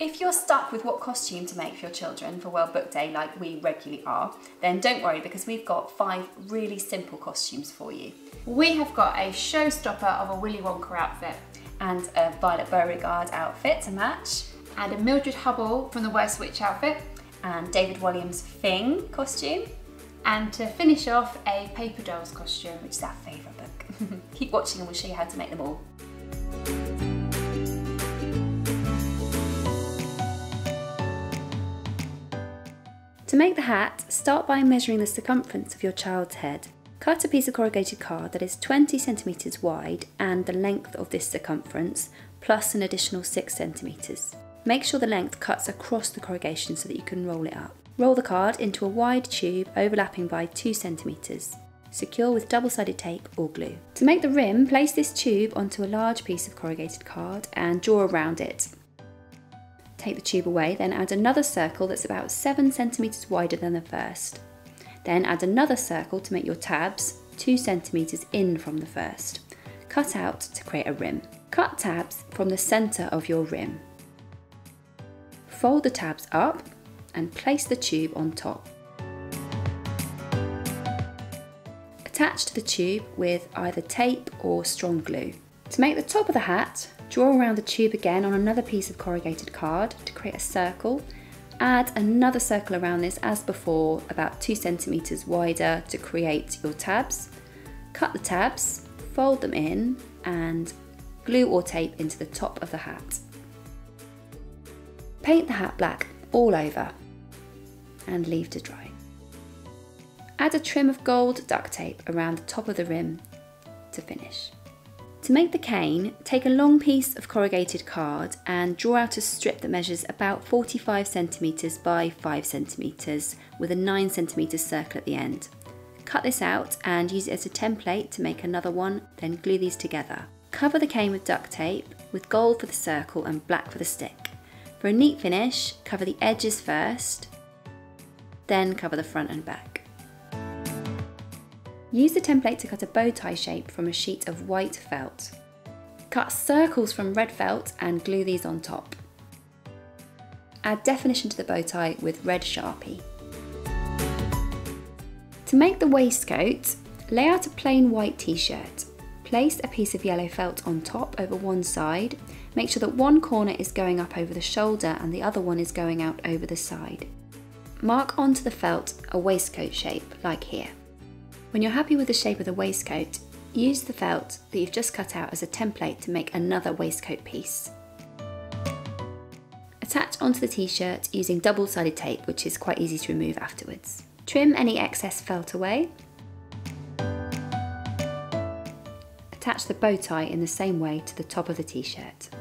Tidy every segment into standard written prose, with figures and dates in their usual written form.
If you're stuck with what costume to make for your children for World Book Day, like we regularly are, then don't worry because we've got 5 really simple costumes for you. We have got a showstopper of a Willy Wonka outfit and a Violet Beauregarde outfit to match, and a Mildred Hubble from the Worst Witch outfit, and David Walliams Fing costume, and to finish off a Paper Dolls costume, which is our favourite book. Keep watching and we'll show you how to make them all. To make the hat, start by measuring the circumference of your child's head. Cut a piece of corrugated card that is 20 centimetres wide and the length of this circumference, plus an additional 6 centimetres. Make sure the length cuts across the corrugation so that you can roll it up. Roll the card into a wide tube overlapping by 2 centimetres. Secure with double-sided tape or glue. To make the rim, place this tube onto a large piece of corrugated card and draw around it. Take the tube away, then add another circle that's about 7 centimetres wider than the first. Then add another circle to make your tabs 2 centimetres in from the first. Cut out to create a rim. Cut tabs from the centre of your rim. Fold the tabs up and place the tube on top. Attach to the tube with either tape or strong glue. To make the top of the hat, draw around the tube again on another piece of corrugated card to create a circle. Add another circle around this as before, about 2 centimetres wider to create your tabs. Cut the tabs, fold them in and glue or tape into the top of the hat. Paint the hat black all over and leave to dry. Add a trim of gold duct tape around the top of the rim to finish. To make the cane, take a long piece of corrugated card and draw out a strip that measures about 45 centimetres by 5 centimetres with a 9 centimetre circle at the end. Cut this out and use it as a template to make another one, then glue these together. Cover the cane with duct tape, with gold for the circle and black for the stick. For a neat finish, cover the edges first, then cover the front and back. Use the template to cut a bow tie shape from a sheet of white felt. Cut circles from red felt and glue these on top. Add definition to the bow tie with red Sharpie. To make the waistcoat, lay out a plain white t-shirt. Place a piece of yellow felt on top over one side. Make sure that one corner is going up over the shoulder and the other one is going out over the side. Mark onto the felt a waistcoat shape, like here. When you're happy with the shape of the waistcoat, use the felt that you've just cut out as a template to make another waistcoat piece. Attach onto the t-shirt using double-sided tape, which is quite easy to remove afterwards. Trim any excess felt away. Attach the bow tie in the same way to the top of the t-shirt.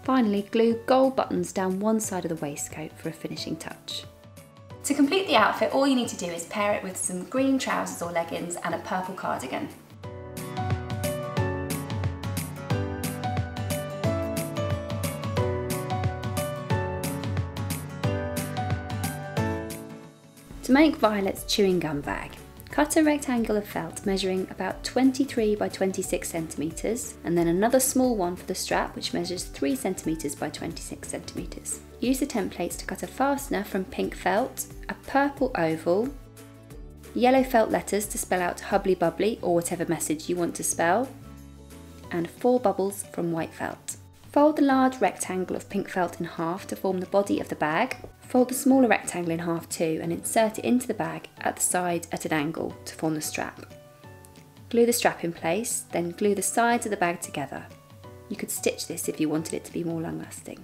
Finally, glue gold buttons down one side of the waistcoat for a finishing touch. To complete the outfit, all you need to do is pair it with some green trousers or leggings and a purple cardigan. To make Violet's chewing gum bag, cut a rectangle of felt measuring about 23 by 26 centimetres and then another small one for the strap which measures 3 centimetres by 26 centimetres. Use the templates to cut a fastener from pink felt, a purple oval, yellow felt letters to spell out Hubbly Bubbly or whatever message you want to spell, and 4 bubbles from white felt. Fold the large rectangle of pink felt in half to form the body of the bag. Fold the smaller rectangle in half too and insert it into the bag at the side at an angle to form the strap. Glue the strap in place, then glue the sides of the bag together. You could stitch this if you wanted it to be more long lasting.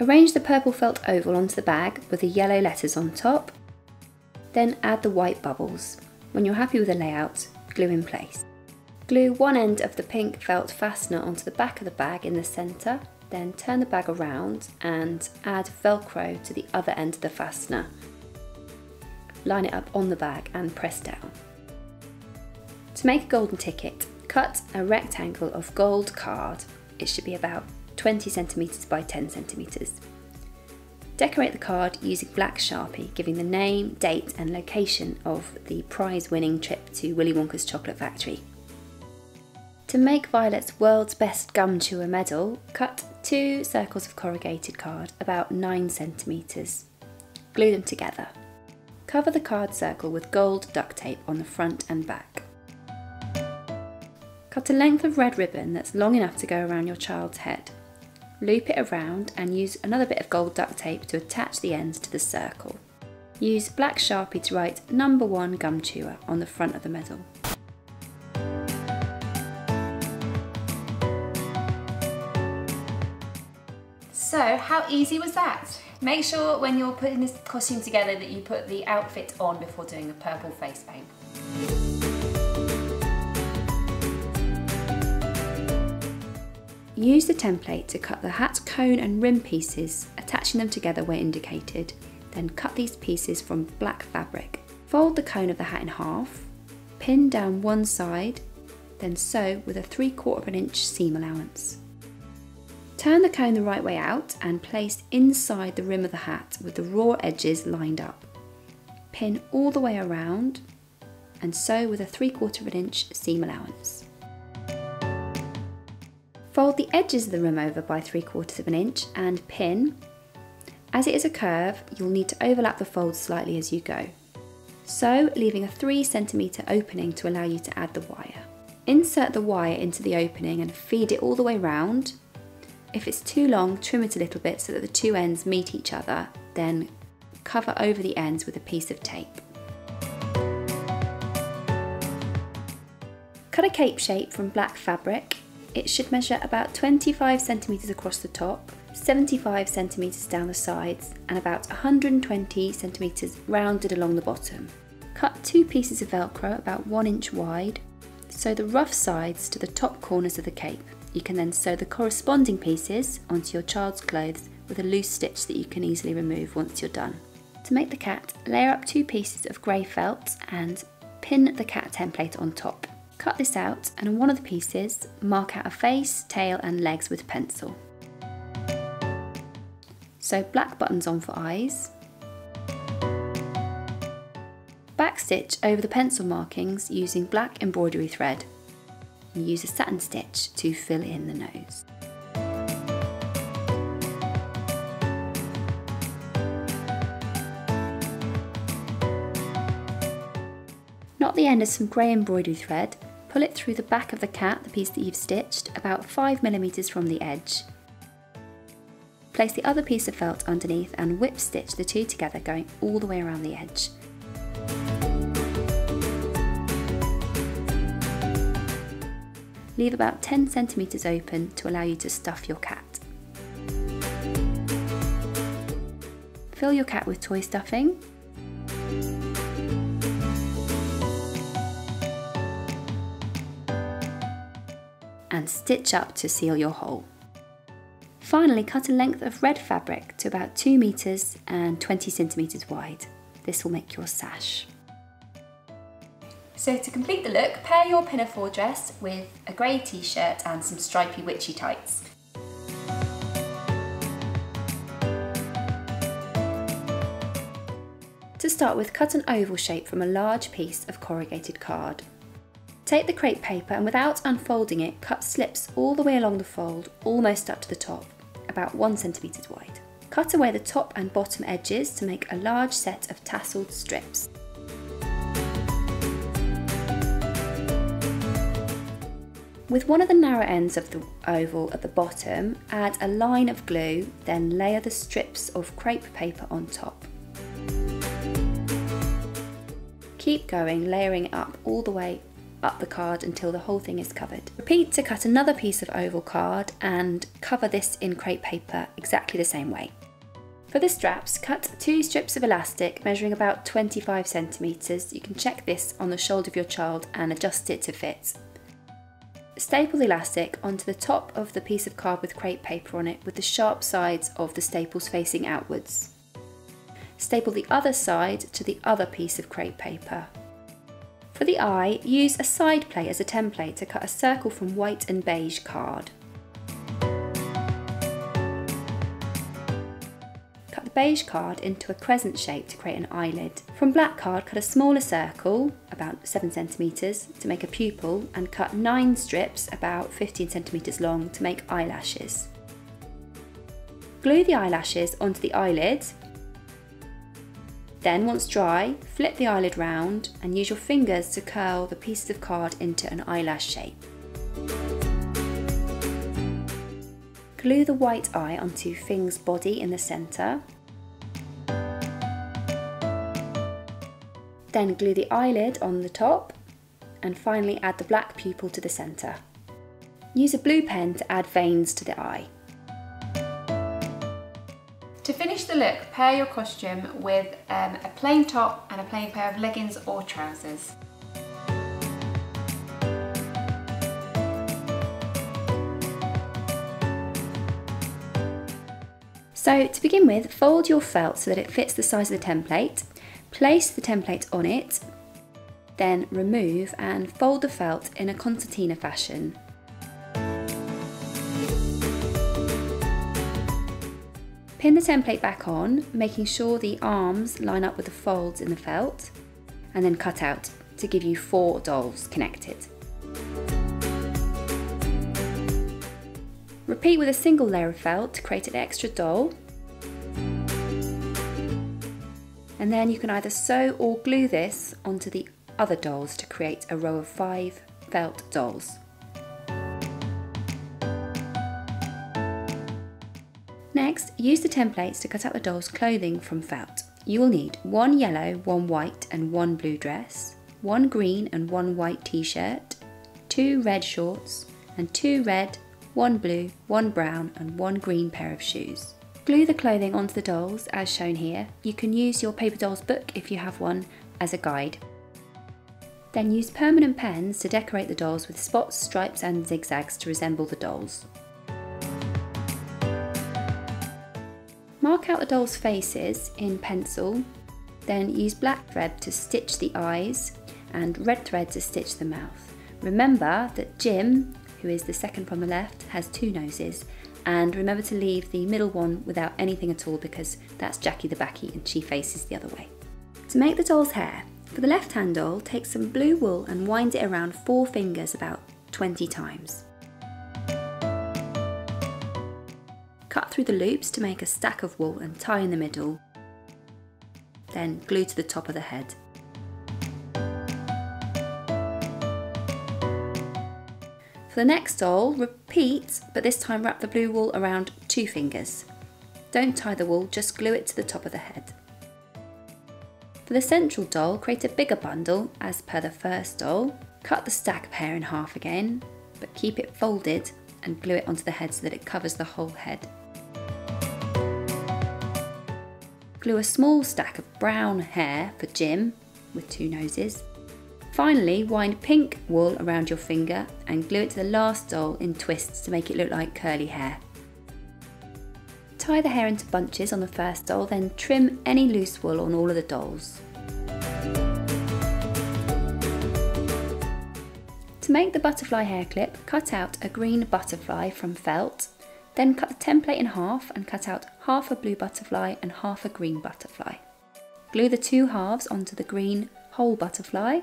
Arrange the purple felt oval onto the bag with the yellow letters on top, then add the white bubbles. When you're happy with the layout, glue in place. Glue one end of the pink felt fastener onto the back of the bag in the centre, then turn the bag around and add Velcro to the other end of the fastener. Line it up on the bag and press down. To make a golden ticket, cut a rectangle of gold card. It should be about 20 centimetres by 10 centimetres. Decorate the card using black Sharpie, giving the name, date and location of the prize-winning trip to Willy Wonka's chocolate factory. To make Violet's World's Best Gum Chewer medal, cut 2 circles of corrugated card about 9 cm. Glue them together. Cover the card circle with gold duct tape on the front and back. Cut a length of red ribbon that's long enough to go around your child's head. Loop it around and use another bit of gold duct tape to attach the ends to the circle. Use black Sharpie to write "Number 1 Gum Chewer" on the front of the medal. So, how easy was that? Make sure when you're putting this costume together that you put the outfit on before doing the purple face paint. Use the template to cut the hat cone and rim pieces, attaching them together where indicated. Then cut these pieces from black fabric. Fold the cone of the hat in half, pin down one side, then sew with a 3/4 inch seam allowance. Turn the cone the right way out and place inside the rim of the hat with the raw edges lined up. Pin all the way around and sew with a 3/4 inch seam allowance. Fold the edges of the rim over by 3/4 inch and pin. As it is a curve, you'll need to overlap the folds slightly as you go. Sew, leaving a 3 cm opening to allow you to add the wire. Insert the wire into the opening and feed it all the way round. If it's too long, trim it a little bit so that the 2 ends meet each other, then cover over the ends with a piece of tape. Cut a cape shape from black fabric. It should measure about 25 cm across the top, 75 cm down the sides, and about 120 cm rounded along the bottom. Cut 2 pieces of Velcro about 1 inch wide. Sew the rough sides to the top corners of the cape. You can then sew the corresponding pieces onto your child's clothes with a loose stitch that you can easily remove once you're done. To make the cat, layer up 2 pieces of grey felt and pin the cat template on top. Cut this out and on one of the pieces, mark out a face, tail and legs with pencil. Sew black buttons on for eyes. Backstitch over the pencil markings using black embroidery thread. And use a satin stitch to fill in the nose. Knot the end of some grey embroidery thread, pull it through the back of the cat, the piece that you've stitched, about 5 mm from the edge. Place the other piece of felt underneath and whip stitch the 2 together, going all the way around the edge. Leave about 10 cm open to allow you to stuff your cat. Fill your cat with toy stuffing. And stitch up to seal your hole. Finally, cut a length of red fabric to about 2 meters and 20 centimeters wide. This will make your sash. So to complete the look, pair your pinafore dress with a grey t-shirt and some stripy witchy tights. To start with, cut an oval shape from a large piece of corrugated card. Take the crepe paper and without unfolding it, cut slips all the way along the fold, almost up to the top, about 1 cm wide. Cut away the top and bottom edges to make a large set of tasselled strips. With one of the narrow ends of the oval at the bottom, add a line of glue, then layer the strips of crepe paper on top. Keep going, layering it up all the way up the card until the whole thing is covered. Repeat to cut another piece of oval card and cover this in crepe paper exactly the same way. For the straps, cut 2 strips of elastic measuring about 25 centimeters. You can check this on the shoulder of your child and adjust it to fit. Staple the elastic onto the top of the piece of card with crepe paper on it with the sharp sides of the staples facing outwards. Staple the other side to the other piece of crepe paper. For the eye, use a side plate as a template to cut a circle from white and beige card. Cut the the beige card into a crescent shape to create an eyelid. From black card, cut a smaller circle, about 7 centimetres, to make a pupil, and cut 9 strips about 15 centimetres long to make eyelashes. Glue the eyelashes onto the eyelid. Then, once dry, flip the eyelid round and use your fingers to curl the pieces of card into an eyelash shape. Glue the white eye onto Fing's body in the centre. Then glue the eyelid on the top, and finally add the black pupil to the centre. Use a blue pen to add veins to the eye. To finish the look, pair your costume with a plain top and a plain pair of leggings or trousers. So to begin with, fold your felt so that it fits the size of the template. Place the template on it, then remove and fold the felt in a concertina fashion. Pin the template back on, making sure the arms line up with the folds in the felt, and then cut out to give you 4 dolls connected. Repeat with a single layer of felt to create an extra doll. And then you can either sew or glue this onto the other dolls to create a row of 5 felt dolls. Next, use the templates to cut out the doll's clothing from felt. You will need 1 yellow, 1 white and 1 blue dress, 1 green and 1 white t-shirt, 2 red shorts and 2 red, 1 blue, 1 brown and 1 green pair of shoes. Glue the clothing onto the dolls as shown here. You can use your paper dolls book if you have one as a guide. Then use permanent pens to decorate the dolls with spots, stripes and zigzags to resemble the dolls. Mark out the dolls' faces in pencil, then use black thread to stitch the eyes and red thread to stitch the mouth. Remember that Jim, who is the second from the left, has 2 noses, and remember to leave the middle one without anything at all because that's Jackie the Backy and she faces the other way. To make the doll's hair, for the left hand doll, take some blue wool and wind it around 4 fingers about 20 times. Cut through the loops to make a stack of wool and tie in the middle, then glue to the top of the head. For the next doll, repeat, but this time wrap the blue wool around 2 fingers. Don't tie the wool, just glue it to the top of the head. For the central doll, create a bigger bundle as per the first doll. Cut the stack of hair in half again, but keep it folded and glue it onto the head so that it covers the whole head. Glue a small stack of brown hair for Jim with 2 noses. Finally, wind pink wool around your finger and glue it to the last doll in twists to make it look like curly hair. Tie the hair into bunches on the first doll, then trim any loose wool on all of the dolls. To make the butterfly hair clip, cut out a green butterfly from felt, then cut the template in half and cut out half a blue butterfly and half a green butterfly. Glue the 2 halves onto the green whole butterfly.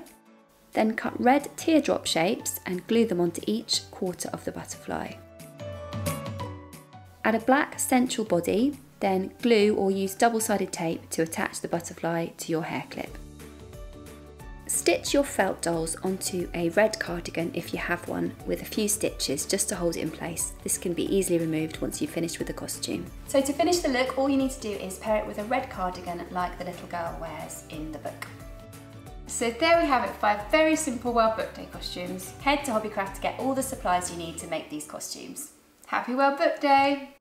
Then cut red teardrop shapes and glue them onto each quarter of the butterfly. Add a black central body, then glue or use double-sided tape to attach the butterfly to your hair clip. Stitch your felt dolls onto a red cardigan if you have one, with a few stitches just to hold it in place. This can be easily removed once you've finished with the costume. So to finish the look, all you need to do is pair it with a red cardigan like the little girl wears in the book. So there we have it, 5 very simple World Book Day costumes. Head to Hobbycraft to get all the supplies you need to make these costumes. Happy World Book Day!